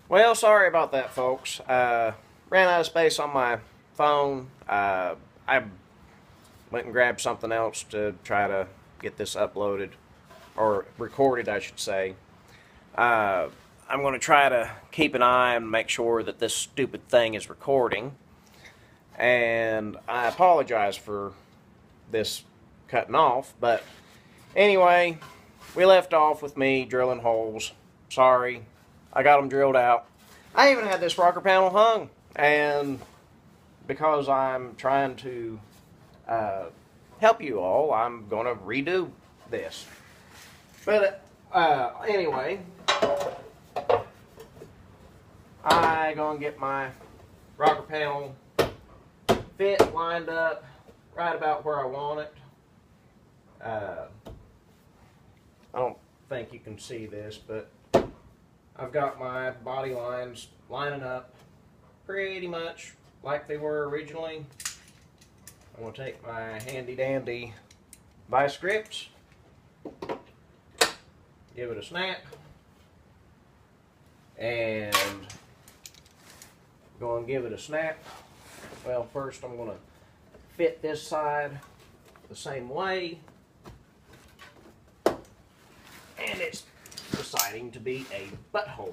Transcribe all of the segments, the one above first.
Well, sorry about that, folks. Ran out of space on my phone. I went and grabbed something else to try to get this uploaded or recorded, I should say. Uh, I'm going to try to keep an eye and make sure that this stupid thing is recording. And I apologize for this cutting off, but anyway, we left off with me drilling holes. Sorry, I got them drilled out. I even had this rocker panel hung, and because I'm trying to help you all, I'm going to redo this. But anyway, I'm going to get my rocker panel fit lined up right about where I want it. I don't think you can see this, but I've got my body lines lining up pretty much like they were originally. I'm going to take my handy dandy vice grips, give it a snap, and go and give it a snap. Well, first I'm going to fit this side the same way, and it's deciding to be a butthole.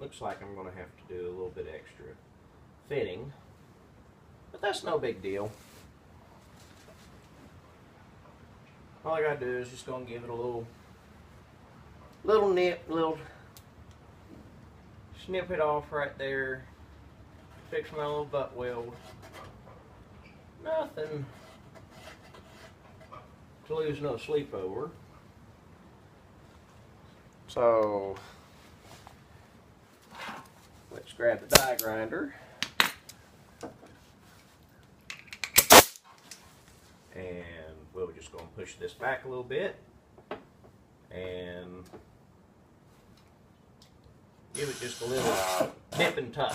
Looks like I'm going to have to do a little bit extra fitting, but that's no big deal. All I gotta do is just gonna give it a little nip, snip it off right there. Fix my little butt weld. Nothing to lose no sleep over. So let's grab the die grinder and we're just going to push this back a little bit and give it just a little nip and tuck.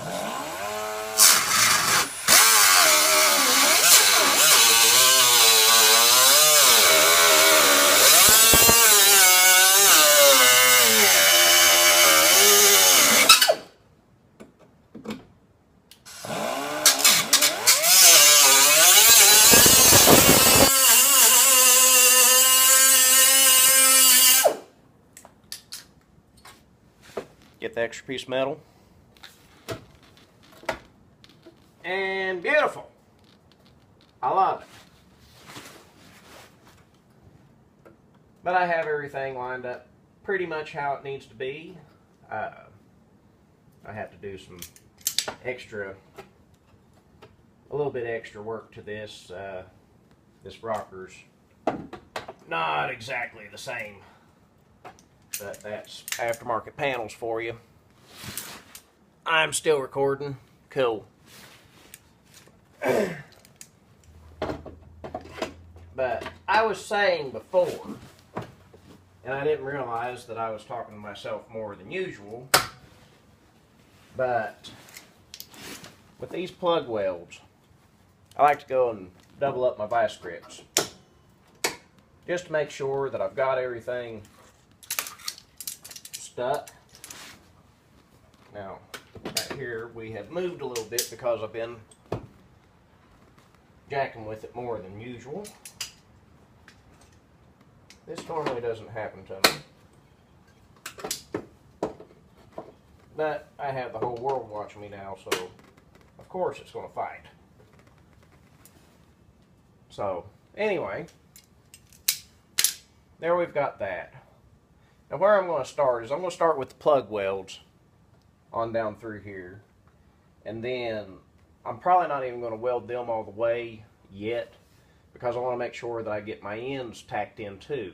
Get the extra piece of metal. And beautiful. I love it. But I have everything lined up pretty much how it needs to be. I have to do some extra, a little bit extra work to this. This rocker's not exactly the same. But that's aftermarket panels for you. I'm still recording. Cool. But I was saying before, and I didn't realize that I was talking to myself more than usual, but with these plug welds, I like to go and double up my vice grips just to make sure that I've got everything stuck. Now, right here we have moved a little bit because I've been jacking with it more than usual. This normally doesn't happen to me, but I have the whole world watching me now, so of course it's going to fight. So anyway, there we've got that. Now where I'm going to start is I'm going to start with the plug welds on down through here. And then I'm probably not even going to weld them all the way yet because I want to make sure that I get my ends tacked in too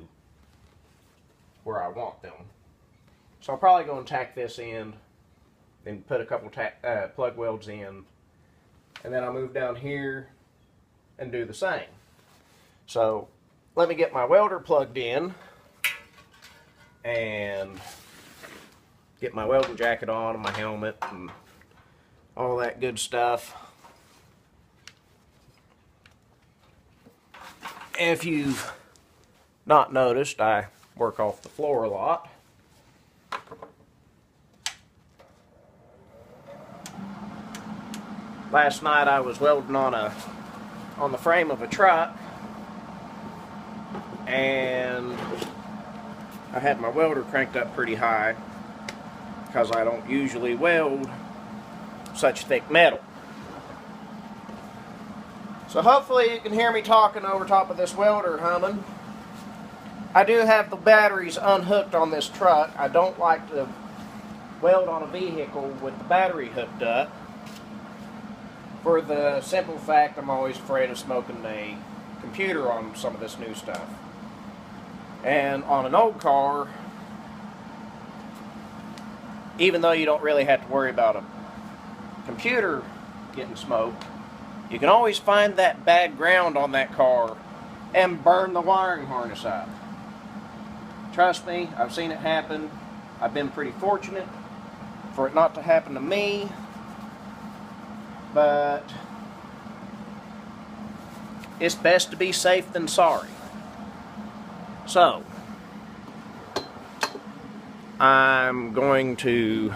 where I want them. So I'll probably go and tack this end, then put a couple plug welds in, and then I'll move down here and do the same. So let me get my welder plugged in and get my welding jacket on and my helmet and all that good stuff. If you've not noticed, I work off the floor a lot. Last night I was welding on the frame of a truck, and I had my welder cranked up pretty high because I don't usually weld such thick metal. So hopefully you can hear me talking over top of this welder humming. I do have the batteries unhooked on this truck. I don't like to weld on a vehicle with the battery hooked up, for the simple fact I'm always afraid of smoking a computer on some of this new stuff. And on an old car, even though you don't really have to worry about a computer getting smoked, you can always find that bad ground on that car and burn the wiring harness up. Trust me, I've seen it happen. I've been pretty fortunate for it not to happen to me, but it's best to be safe than sorry. So, I'm going to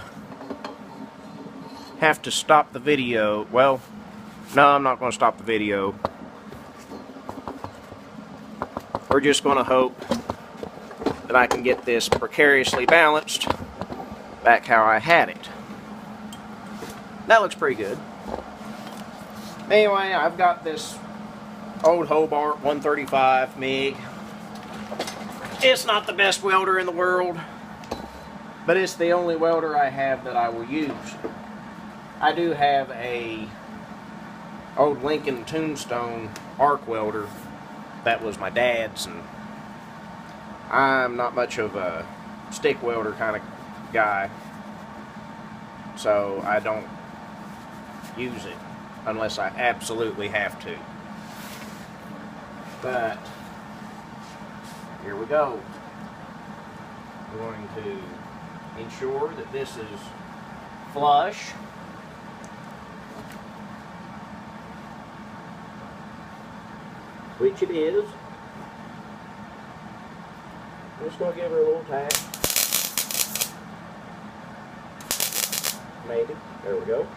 have to stop the video. Well, no, I'm not going to stop the video. We're just going to hope that I can get this precariously balanced back how I had it. That looks pretty good. Anyway, I've got this old Hobart 135 MIG. It's not the best welder in the world, but it's the only welder I have that I will use. I do have a old Lincoln Tombstone arc welder that was my dad's, and I'm not much of a stick welder kind of guy, so I don't use it unless I absolutely have to. But here we go. We're going to ensure that this is flush. Which it is. I'm just going to give her a little tap. Maybe. There we go.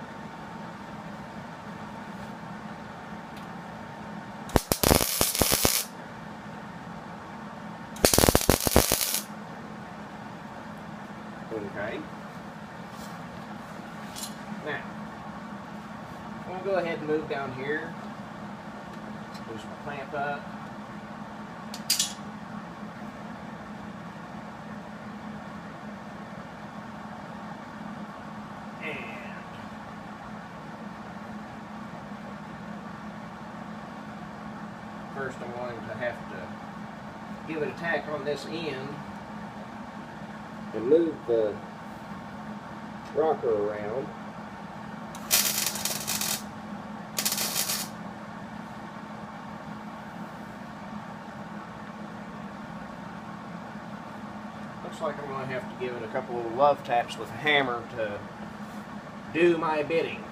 Okay. Now, I'm going to go ahead and move down here. Push my clamp up. And first I'm going to have to give it a tack on this end and move the rocker around. Looks like I'm going to have to give it a couple of love taps with a hammer to do my bidding.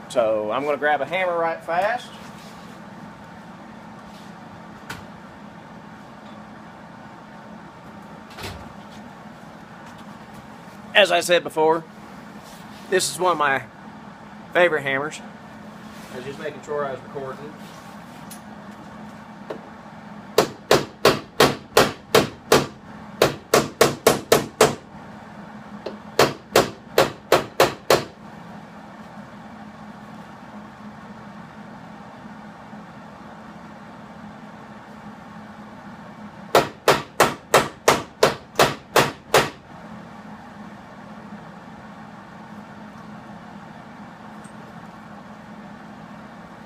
So I'm going to grab a hammer right fast. As I said before, this is one of my favorite hammers. I was just making sure I was recording.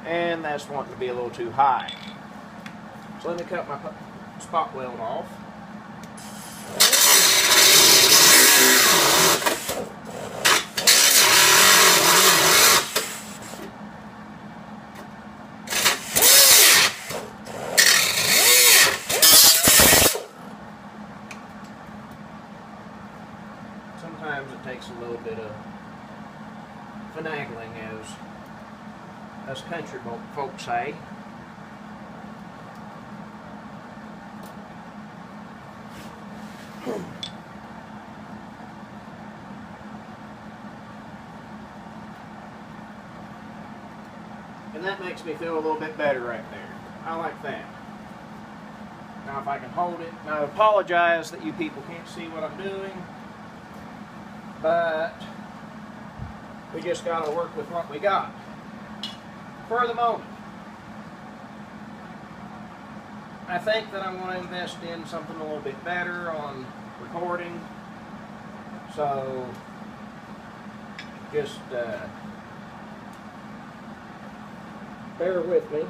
And that's wanting to be a little too high. So let me cut my spot weld off. sometimes it takes a little bit of finagling, as us country folks say. And that makes me feel a little bit better right there. I like that. Now if I can hold it, now I apologize that you people can't see what I'm doing, but we just got to work with what we got for the moment. I think that I want to invest in something a little bit better on recording, so just bear with me.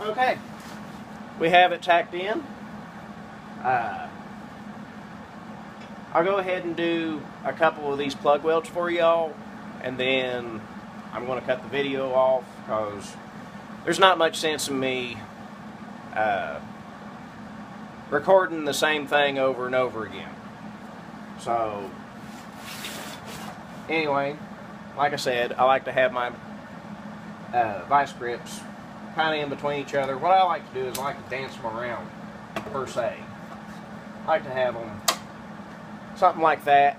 Okay, we have it tacked in. I'll go ahead and do a couple of these plug welds for y'all, and then I'm going to cut the video off because there's not much sense in me recording the same thing over and over again. So, anyway, like I said, I like to have my vice grips kind of in between each other. What I like to do is I like to dance them around, per se. I like to have them something like that,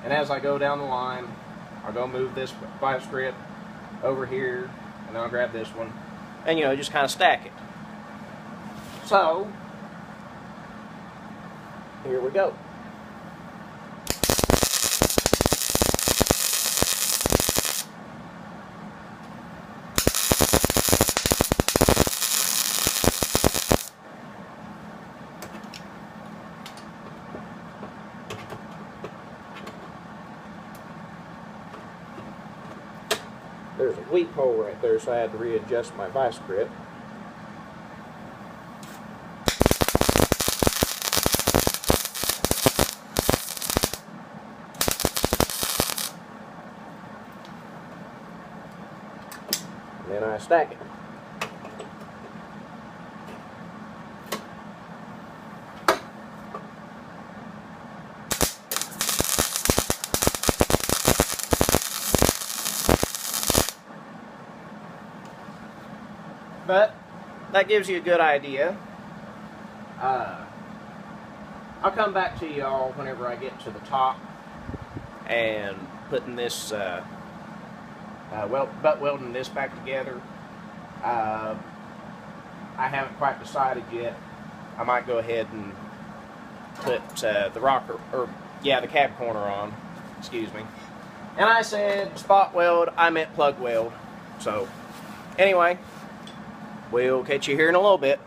and as I go down the line, I'll go move this vice grip over here, and then I'll grab this one, and you know, just kind of stack it. So, here we go. There's a weep hole right there, so I had to readjust my vice grip. And then I stack it. But that gives you a good idea. I'll come back to y'all whenever I get to the top and putting this butt welding this back together. I haven't quite decided yet. I might go ahead and put the rocker, or yeah, the cab corner on. Excuse me. And I said spot weld, I meant plug weld. So anyway, we'll catch you here in a little bit.